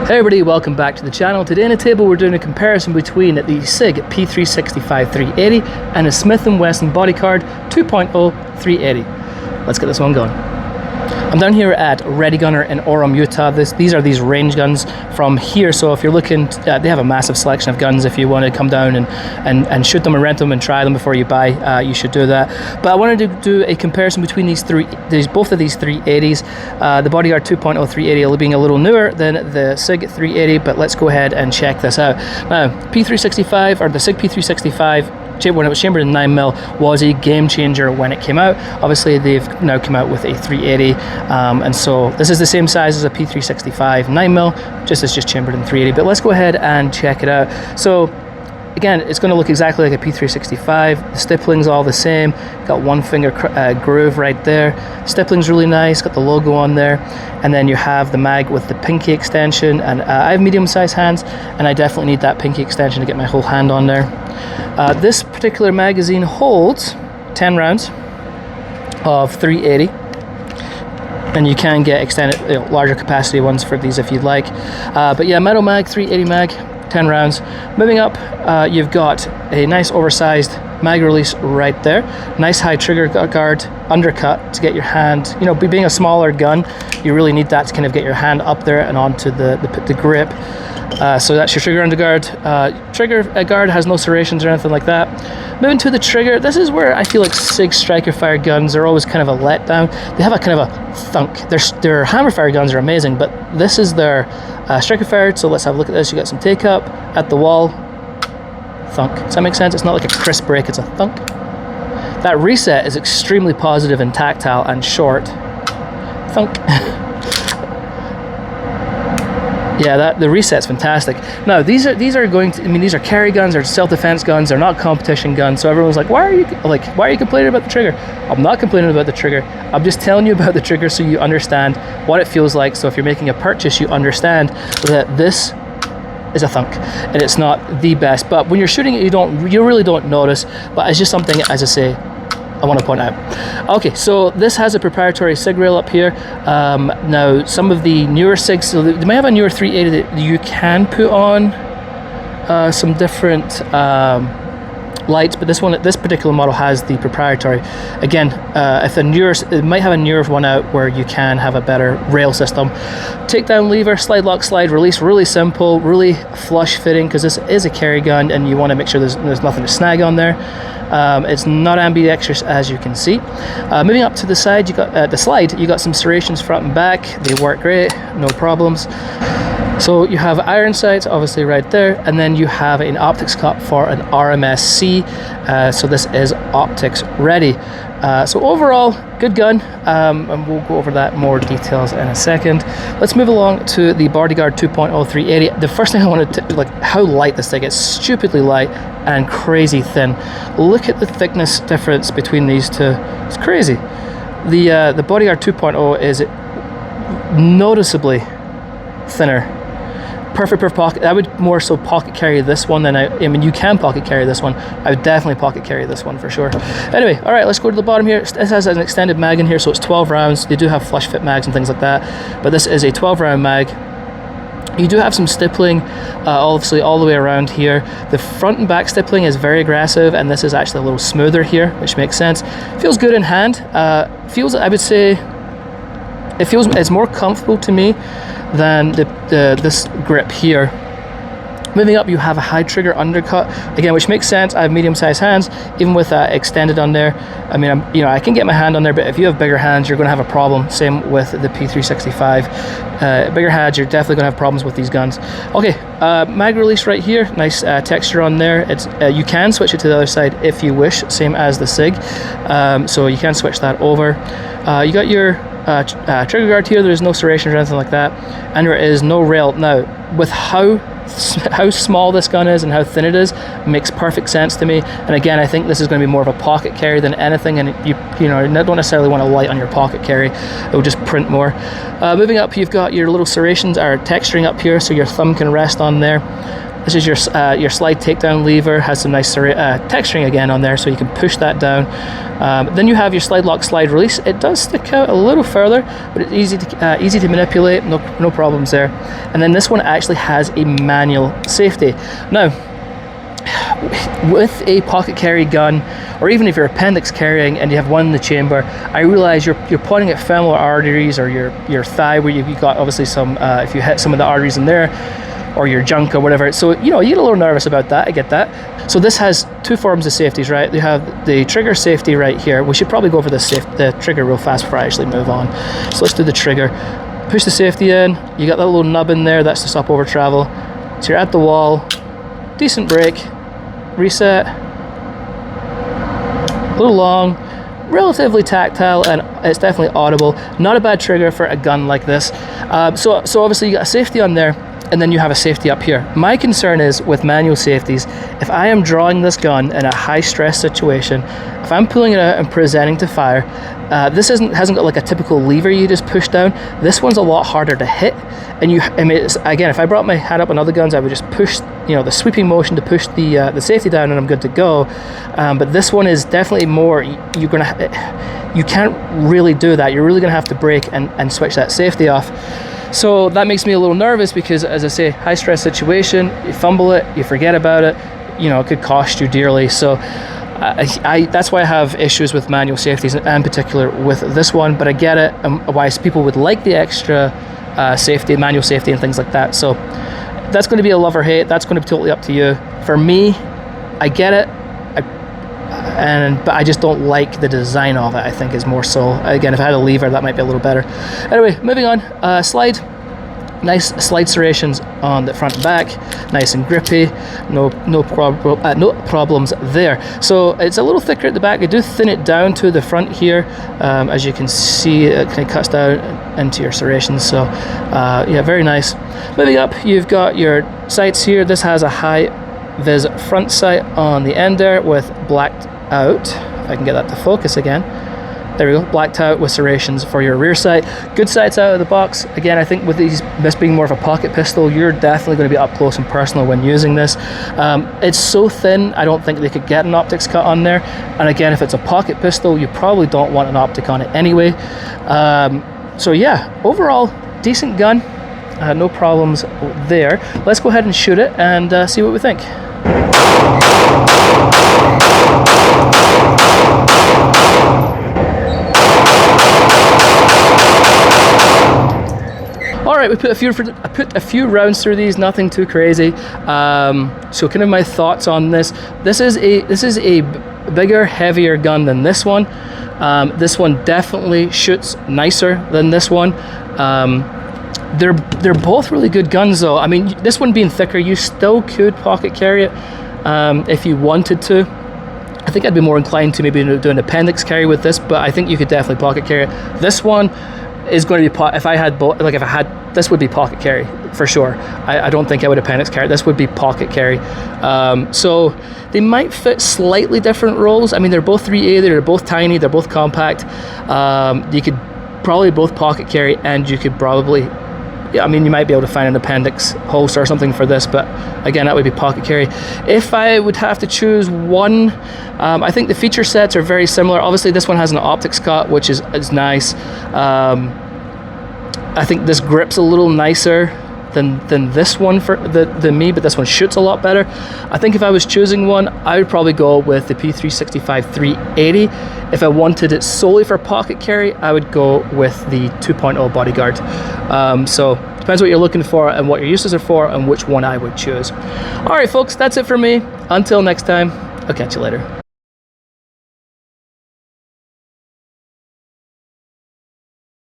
Hey everybody, welcome back to the channel. Today on the table we're doing a comparison between the SIG P365 380 and the Smith & Wesson Bodyguard 2.0 380. Let's get this one going. I'm down here at Ready Gunner in Orem, Utah. These are these range guns from here, so if you're looking, they have a massive selection of guns. If you want to come down and shoot them and rent them and try them before you buy, you should do that. But I wanted to do a comparison between both of these 380s. The Bodyguard 2.0 380 being a little newer than the SIG 380, but let's go ahead and check this out. Now, P365, or the SIG P365, when it was chambered in 9mm, was a game changer when it came out. Obviously they've now come out with a 380, and so this is the same size as a P365 9mm, it's just chambered in 380. But let's go ahead and check it out. So again, it's going to look exactly like a P365. The stippling's all the same. Got one finger groove right there. Stippling's really nice, got the logo on there. And then you have the mag with the pinky extension. And I have medium-sized hands, and I definitely need that pinky extension to get my whole hand on there. This particular magazine holds 10 rounds of 380. And you can get extended, larger capacity ones for these if you'd like. But yeah, metal mag, 380 mag. 10 rounds. Moving up, you've got a nice oversized mag release right there. Nice high trigger guard, undercut to get your hand, being a smaller gun, you really need that to kind of get your hand up there and onto the grip. So that's your trigger underguard. Trigger guard has no serrations or anything like that. Moving to the trigger, this is where I feel like SIG striker fire guns are always kind of a letdown. They have a kind of a thunk. Their hammer fire guns are amazing, but this is their striker fire. So let's have a look at this. You got some take up at the wall, thunk. Does that make sense? It's not like a crisp break, it's a thunk. That reset is extremely positive and tactile and short. Thunk. Yeah, the reset's fantastic. Now these are these are carry guns, they're self-defense guns, they're not competition guns. So everyone's like, why are you complaining about the trigger? I'm not complaining about the trigger. I'm just telling you about the trigger so you understand what it feels like. So if you're making a purchase, you understand that this is a thunk and it's not the best. But when you're shooting it, you really don't notice. But it's just something, as I say, I want to point out. Okay, so this has a proprietary SIG rail up here. Now, some of the newer SIGs, so they may have a newer 380 that you can put on some different lights, but this particular model has the proprietary. Again, if it might have a newer one out where you can have a better rail system. Takedown lever, slide lock, slide release, really simple, really flush fitting, because this is a carry gun and you want to make sure there's nothing to snag on there. It's not ambidextrous, as you can see. Moving up to the side, you got the slide. You got some serrations front and back. They work great, no problems. So you have iron sights, obviously right there, and then you have an optics cup for an RMSC. So this is optics ready. So overall, good gun, and we'll go over that more details in a second. Let's move along to the Bodyguard 2.0 380. The first thing I wanted to, how light this thing is. Stupidly light and crazy thin. Look at the thickness difference between these two. It's crazy. The Bodyguard 2.0 is noticeably thinner. Perfect for pocket. I would more so pocket carry this one than I mean, you can pocket carry this one. I would definitely pocket carry this one for sure. Anyway, all right, let's go to the bottom here. This has an extended mag in here, so it's 12 rounds. They do have flush fit mags and things like that, but this is a 12 round mag. You do have some stippling, obviously all the way around here. The front and back stippling is very aggressive, and this is actually a little smoother here, which makes sense. Feels good in hand. I would say, it's more comfortable to me than this grip here. Moving up, you have a high trigger undercut, again, which makes sense. I have medium-sized hands, even with that extended on there. I mean, I can get my hand on there, but if you have bigger hands, you're going to have a problem. Same with the P365. Bigger hands, you're definitely going to have problems with these guns. Okay, mag release right here, nice texture on there. It's you can switch it to the other side if you wish, same as the SIG. So you can switch that over. You got your trigger guard here. There's no serrations or anything like that, and there is no rail. Now, with how small this gun is and how thin it is, makes perfect sense to me. And again, I think this is going to be more of a pocket carry than anything, and you don't necessarily want to light on your pocket carry. It will just print more. Moving up, you've got your little serrations or texturing up here, so your thumb can rest on there. This is your slide takedown lever, has some nice texturing again on there, so you can push that down. Then you have your slide lock, slide release. It does stick out a little further, but it's easy to manipulate, no problems there. And then this one actually has a manual safety. Now, with a pocket carry gun, or even if you're appendix carrying and you have one in the chamber, I realize you're pointing at femoral arteries or your thigh, where you've got obviously some, if you hit some of the arteries in there, or your junk or whatever. So, you know, you get a little nervous about that, I get that. So this has two forms of safeties, right? You have the trigger safety right here. We should probably go over the trigger real fast before I actually move on. So let's do the trigger. Push the safety in, you got that little nub in there, that's to stop over travel. So you're at the wall, decent brake, reset, a little long, relatively tactile, and it's definitely audible. Not a bad trigger for a gun like this. So obviously you got a safety on there, and then you have a safety up here. My concern is with manual safeties, if I am drawing this gun in a high stress situation, if I'm pulling it out and presenting to fire, this hasn't got like a typical lever you just push down. This one's a lot harder to hit, and again, if I brought my hand up on other guns, I would just push, you know, the sweeping motion to push the safety down, and I'm good to go. But this one is definitely more. You can't really do that. You're really gonna have to brake and switch that safety off. So that makes me a little nervous because, as I say, high stress situation, you fumble it, you forget about it, you know, it could cost you dearly. So that's why I have issues with manual safeties, and in particular with this one, but I get it, why people would like the extra safety, manual safety and things like that. So that's going to be a love or hate. That's going to be totally up to you. For me, I get it, but I just don't like the design of it, I think, is more so. Again, if I had a lever, that might be a little better. Anyway, moving on. Slide. Nice slide serrations on the front and back, nice and grippy, no problems there. So it's a little thicker at the back. I do thin it down to the front here. As you can see, it kind of cuts down into your serrations. So yeah, very nice. Moving up, you've got your sights here. This has a high vis front sight on the end there with blacked out. If I can get that to focus again. There we go, blacked out with serrations for your rear sight. Good sights out of the box. Again, I think with this being more of a pocket pistol, you're definitely going to be up close and personal when using this. It's so thin, I don't think they could get an optics cut on there. And again, if it's a pocket pistol, you probably don't want an optic on it anyway. So yeah, overall, decent gun. No problems there. Let's go ahead and shoot it and see what we think. All right, I put a few rounds through these, nothing too crazy. So kind of my thoughts on this. This is a bigger, heavier gun than this one. This one definitely shoots nicer than this one. They're both really good guns though. I mean, this one being thicker, you still could pocket carry it if you wanted to. I think I'd be more inclined to maybe do an appendix carry with this, but I think you could definitely pocket carry it. This one is going to be this would be pocket carry for sure. I don't think I would appendix carry. This would be pocket carry. So they might fit slightly different roles. I mean, they're both 380, they're both tiny, they're both compact. You could probably both pocket carry, and you could probably, I mean, you might be able to find an appendix holster or something for this, but again, that would be pocket carry. If I would have to choose one, I think the feature sets are very similar. Obviously, this one has an optics cut, which is nice. I think this grip's a little nicer than this one than me, but this one shoots a lot better. I think if I was choosing one, I would probably go with the P365 380. If I wanted it solely for pocket carry, I would go with the 2.0 Bodyguard. So depends what you're looking for and what your uses are for and which one I would choose. All right, folks, that's it for me. Until next time, I'll catch you later.